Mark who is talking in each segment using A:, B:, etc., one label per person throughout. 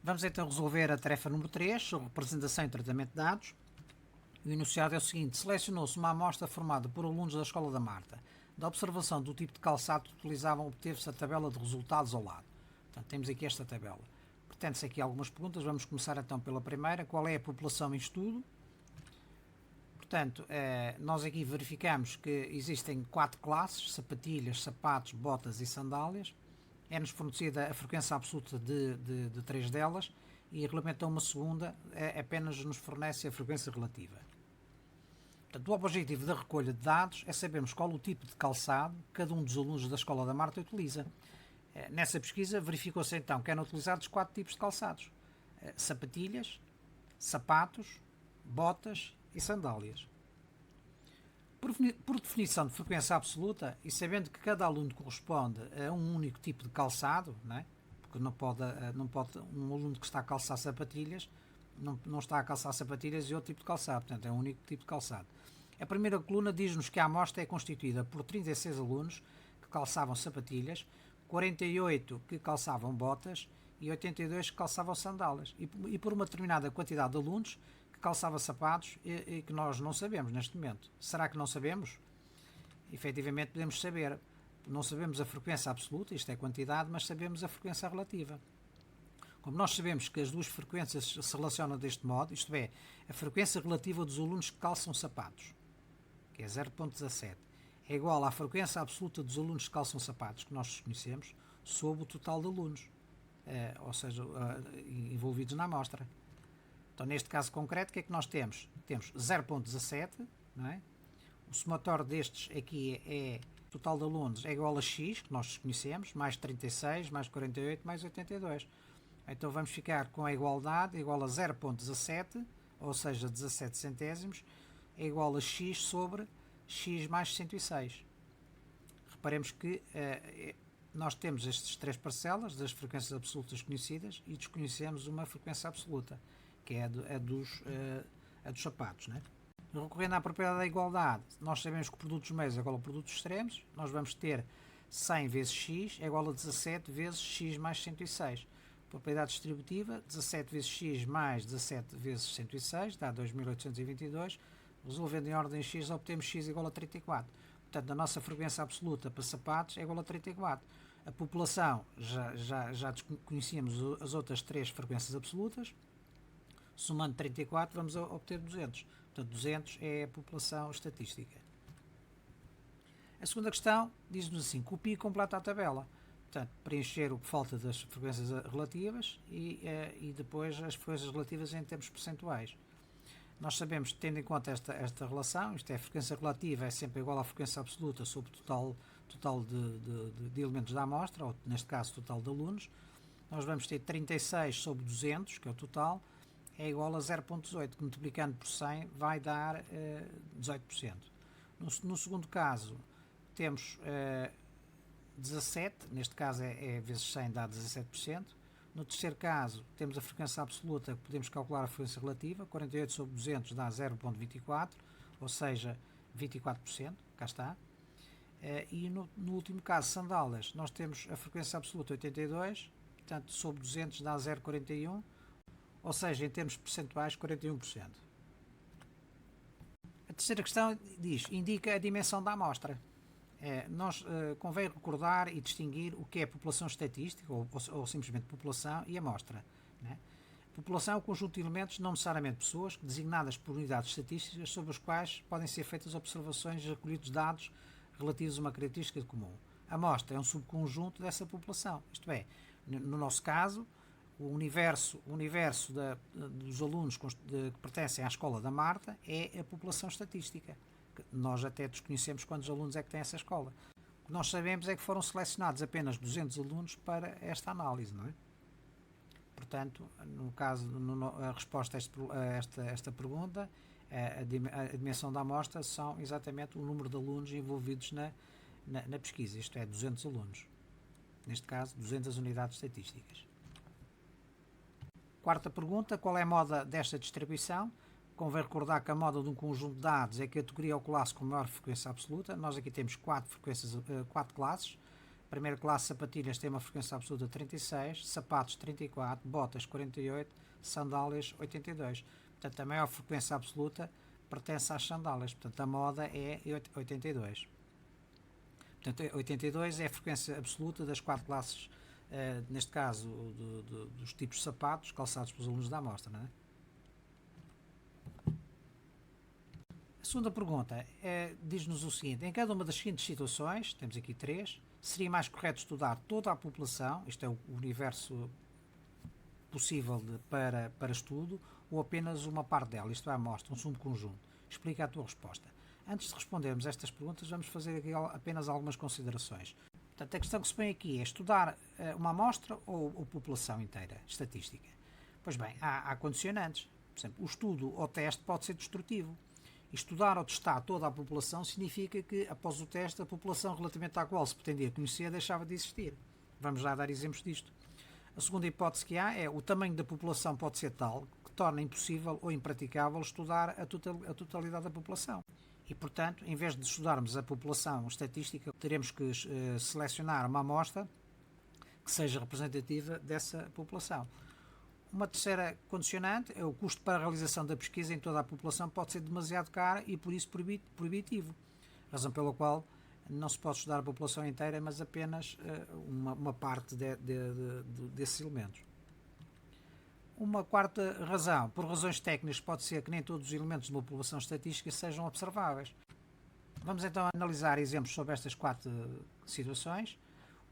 A: Vamos então resolver a tarefa número 3 sobre representação e tratamento de dados. O enunciado é o seguinte: selecionou-se uma amostra formada por alunos da Escola da Marta. Da observação do tipo de calçado que utilizavam, obteve-se a tabela de resultados ao lado. Portanto, temos aqui esta tabela. Pretende-se aqui algumas perguntas. Vamos começar então pela primeira. Qual é a população em estudo? Portanto, nós aqui verificamos que existem 4 classes: sapatilhas, sapatos, botas e sandálias. É-nos fornecida a frequência absoluta de 3 delas e regulamenta uma segunda, apenas nos fornece a frequência relativa. Portanto, o objetivo da recolha de dados é sabermos qual o tipo de calçado que cada um dos alunos da Escola da Marta utiliza. Nessa pesquisa verificou-se então que eram utilizados 4 tipos de calçados: sapatilhas, sapatos, botas e sandálias. Por definição de frequência absoluta, e sabendo que cada aluno corresponde a um único tipo de calçado, não é? Porque não pode um aluno que está a calçar sapatilhas não está a calçar sapatilhas e outro tipo de calçado, portanto é um único tipo de calçado. A primeira coluna diz-nos que a amostra é constituída por 36 alunos que calçavam sapatilhas, 48 que calçavam botas e 82 que calçavam sandálias, e por uma determinada quantidade de alunos que calçava sapatos e que nós não sabemos neste momento. Será que não sabemos? Efetivamente podemos saber. Não sabemos a frequência absoluta, isto é quantidade, mas sabemos a frequência relativa. Como nós sabemos que as duas frequências se relacionam deste modo, isto é, a frequência relativa dos alunos que calçam sapatos, que é 0.17, é igual à frequência absoluta dos alunos que calçam sapatos, que nós conhecemos, sobre o total de alunos, ou seja, envolvidos na amostra. Então, neste caso concreto, o que é que nós temos? Temos 0.17, não é? O somatório destes aqui é o total de alunos é igual a x, que nós conhecemos, mais 36, mais 48, mais 82. Então vamos ficar com a igualdade igual a 0.17, ou seja, 17 centésimos, é igual a x sobre x mais 106. Reparemos que nós temos estas 3 parcelas das frequências absolutas conhecidas e desconhecemos uma frequência absoluta, que é a dos sapatos, né? Recorrendo à propriedade da igualdade, nós sabemos que o produto dos meios é igual ao produto dos extremos. Nós vamos ter 100 vezes x é igual a 17 vezes x mais 106. Propriedade distributiva, 17 vezes x mais 17 vezes 106 dá 2822. Resolvendo em ordem x, obtemos x igual a 34. Portanto, a nossa frequência absoluta para sapatos é igual a 34. A população, já conhecíamos as outras 3 frequências absolutas. Somando 34, vamos obter 200. Portanto, 200 é a população estatística. A segunda questão diz-nos assim: copie e completa a tabela. Portanto, preencher o que falta das frequências relativas e depois as frequências relativas em termos percentuais. Nós sabemos, tendo em conta esta relação, isto é, a frequência relativa é sempre igual à frequência absoluta sobre o total de elementos da amostra, ou neste caso, total de alunos. Nós vamos ter 36 sobre 200, que é o total, é igual a 0.18, que multiplicando por 100 vai dar 18%. No segundo caso, temos 17, neste caso é vezes 100 dá 17%. No terceiro caso, temos a frequência absoluta, que podemos calcular a frequência relativa, 48 sobre 200 dá 0.24, ou seja, 24%, cá está. E no último caso, sandálias, nós temos a frequência absoluta 82, portanto, sobre 200 dá 0.41, ou seja, em termos percentuais, 41%. A terceira questão diz: indica a dimensão da amostra. Nós convém recordar e distinguir o que é população estatística, ou simplesmente população, e amostra. Né? População é o conjunto de elementos, não necessariamente pessoas, designadas por unidades estatísticas sobre as quais podem ser feitas observações e recolhidos dados relativos a uma característica comum. A amostra é um subconjunto dessa população, isto é, no nosso caso, o universo dos alunos que pertencem à Escola da Marta é a população estatística. Nós até desconhecemos quantos alunos é que tem essa escola. O que nós sabemos é que foram selecionados apenas 200 alunos para esta análise, não é? Portanto, no caso, a resposta a esta pergunta, a dimensão da amostra são exatamente o número de alunos envolvidos na pesquisa, isto é, 200 alunos. Neste caso, 200 unidades estatísticas. Quarta pergunta: qual é a moda desta distribuição? Convém recordar que a moda de um conjunto de dados é a categoria ou classe com maior frequência absoluta. Nós aqui temos 4 classes. Primeira classe, sapatilhas tem uma frequência absoluta de 36, sapatos 34, botas 48, sandálias 82. Portanto, a maior frequência absoluta pertence às sandálias. Portanto, a moda é 82. Portanto, 82 é a frequência absoluta das 4 classes, neste caso, dos tipos de sapatos calçados pelos alunos da amostra. Não é? A segunda pergunta diz-nos o seguinte: em cada uma das seguintes situações, temos aqui 3, seria mais correto estudar toda a população, isto é o universo possível para estudo, ou apenas uma parte dela, isto é a amostra, um subconjunto? Explica a tua resposta. Antes de respondermos a estas perguntas, vamos fazer aqui apenas algumas considerações. Portanto, a questão que se põe aqui é estudar uma amostra ou população inteira, estatística. Pois bem, há condicionantes. Por exemplo, o estudo ou teste pode ser destrutivo. Estudar ou testar toda a população significa que, após o teste, a população relativamente à qual se pretendia conhecer deixava de existir. Vamos já dar exemplos disto. A segunda hipótese que há é o tamanho da população pode ser tal que torna impossível ou impraticável estudar a totalidade da população. E, portanto, em vez de estudarmos a população estatística, teremos que selecionar uma amostra que seja representativa dessa população. Uma terceira condicionante é o custo para a realização da pesquisa em toda a população pode ser demasiado caro e, por isso, proibitivo. Razão pela qual não se pode estudar a população inteira, mas apenas uma parte desses elementos. Uma quarta razão, por razões técnicas, pode ser que nem todos os elementos de uma população estatística sejam observáveis. Vamos então analisar exemplos sobre estas 4 situações.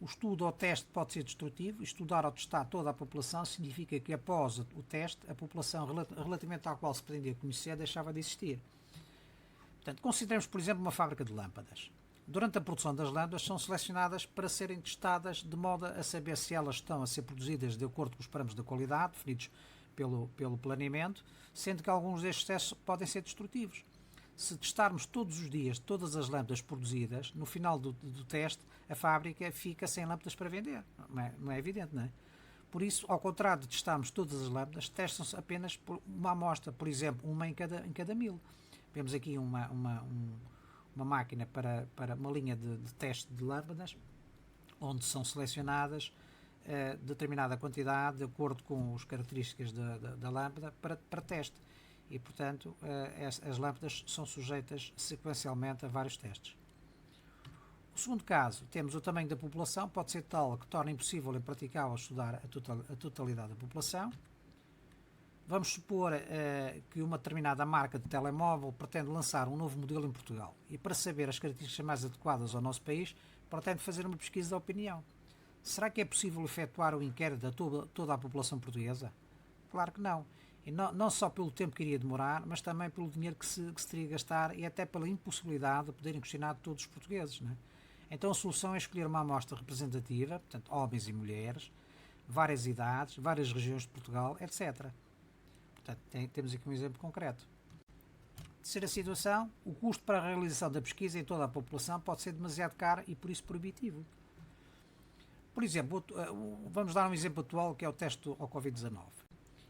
A: O estudo ou teste pode ser destrutivo. Estudar ou testar toda a população significa que, após o teste, a população relativamente à qual se pretendia conhecer deixava de existir. Portanto, consideremos, por exemplo, uma fábrica de lâmpadas. Durante a produção das lâmpadas são selecionadas para serem testadas de modo a saber se elas estão a ser produzidas de acordo com os parâmetros da qualidade definidos pelo planeamento, sendo que alguns destes testes podem ser destrutivos. Se testarmos todos os dias todas as lâmpadas produzidas, no final do teste a fábrica fica sem lâmpadas para vender. Não é evidente, não é? Por isso, ao contrário de testarmos todas as lâmpadas, testam-se apenas por uma amostra, por exemplo, uma em cada 1000. Vemos aqui uma máquina para uma linha de teste de lâmpadas, onde são selecionadas determinada quantidade de acordo com as características da lâmpada para teste. E, portanto, as lâmpadas são sujeitas sequencialmente a vários testes. O segundo caso, temos o tamanho da população, pode ser tal que torna impossível e impraticável estudar a totalidade da população. Vamos supor que uma determinada marca de telemóvel pretende lançar um novo modelo em Portugal e, para saber as características mais adequadas ao nosso país, pretende fazer uma pesquisa de opinião. Será que é possível efetuar o inquérito de toda a população portuguesa? Claro que não. E não só pelo tempo que iria demorar, mas também pelo dinheiro que se teria a gastar e até pela impossibilidade de poderem questionar todos os portugueses. Não é? Então a solução é escolher uma amostra representativa, portanto, homens e mulheres, várias idades, várias regiões de Portugal, etc. Portanto, temos aqui um exemplo concreto. Terceira situação, o custo para a realização da pesquisa em toda a população pode ser demasiado caro e por isso proibitivo. Por exemplo, vamos dar um exemplo atual que é o teste ao Covid-19.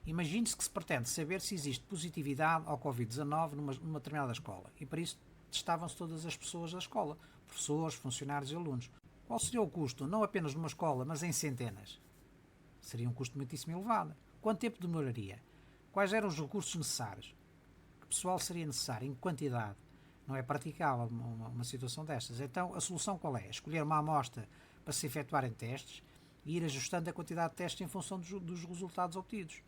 A: Imagine-se que se pretende saber se existe positividade ao Covid-19 numa determinada escola e para isso testavam-se todas as pessoas da escola, professores, funcionários e alunos. Qual seria o custo, não apenas numa escola, mas em centenas? Seria um custo muitíssimo elevado. Quanto tempo demoraria? Quais eram os recursos necessários? Que pessoal seria necessário? Em quantidade? Não é praticável uma situação destas. Então, a solução qual é? Escolher uma amostra para se efetuarem testes e ir ajustando a quantidade de testes em função dos resultados obtidos.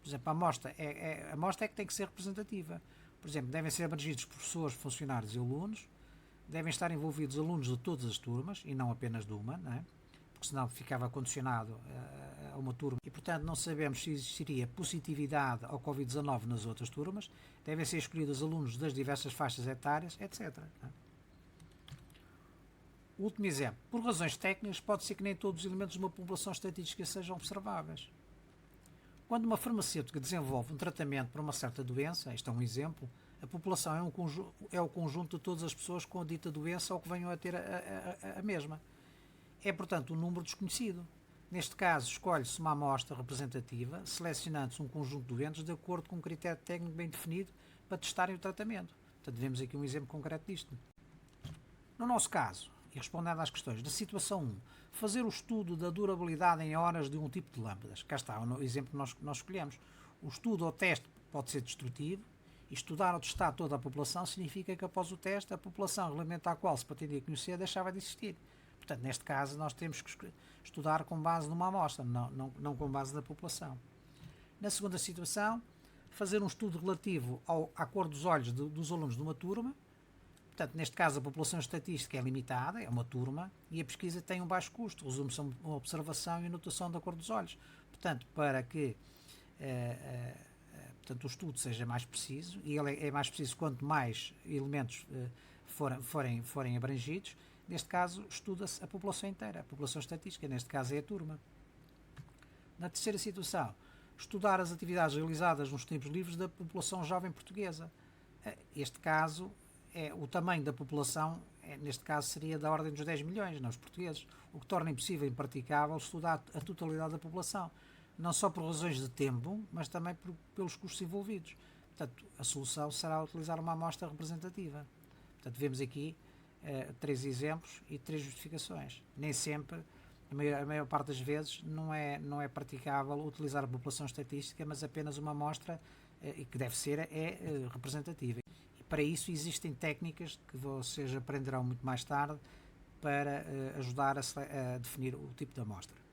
A: Por exemplo, a amostra é que tem que ser representativa. Por exemplo, devem ser abrangidos professores, funcionários e alunos, devem estar envolvidos alunos de todas as turmas e não apenas de uma, não é? Porque senão ficava condicionado a uma turma e, portanto, não sabemos se existiria positividade ao Covid-19 nas outras turmas, devem ser escolhidos alunos das diversas faixas etárias, etc. O último exemplo. Por razões técnicas, pode ser que nem todos os elementos de uma população estatística sejam observáveis. Quando uma farmacêutica desenvolve um tratamento para uma certa doença, isto é um exemplo, a população é o conjunto de todas as pessoas com a dita doença ou que venham a ter a mesma. É, portanto, um número desconhecido. Neste caso, escolhe-se uma amostra representativa, selecionando-se um conjunto de doentes de acordo com um critério técnico bem definido para testarem o tratamento. Portanto, vemos aqui um exemplo concreto disto. No nosso caso, E respondendo às questões, da situação 1, fazer o estudo da durabilidade em horas de um tipo de lâmpadas. Cá está o exemplo que nós escolhemos. O estudo ou teste pode ser destrutivo, e estudar ou testar toda a população significa que após o teste a população relativamente à qual se pretendia conhecer deixava de existir. Portanto, neste caso, nós temos que estudar com base numa amostra, não com base na população. Na segunda situação, fazer um estudo relativo à cor dos olhos dos alunos de uma turma. Portanto, neste caso, a população estatística é limitada, é uma turma, e a pesquisa tem um baixo custo, resume-se a uma observação e anotação da cor dos olhos. Portanto, para que portanto, o estudo seja mais preciso, e ele é mais preciso quanto mais elementos forem abrangidos. Neste caso, estuda-se a população inteira, a população estatística, neste caso é a turma. Na terceira situação, estudar as atividades realizadas nos tempos livres da população jovem portuguesa. Este caso, o tamanho da população, neste caso, seria da ordem dos 10 milhões, não os portugueses, o que torna impossível e impraticável estudar a totalidade da população, não só por razões de tempo, mas também pelos custos envolvidos. Portanto, a solução será utilizar uma amostra representativa. Portanto, vemos aqui 3 exemplos e 3 justificações. Nem sempre, a maior parte das vezes, não é praticável utilizar a população estatística, mas apenas uma amostra, e que deve ser representativa. E para isso existem técnicas que vocês aprenderão muito mais tarde para ajudar a definir o tipo de amostra.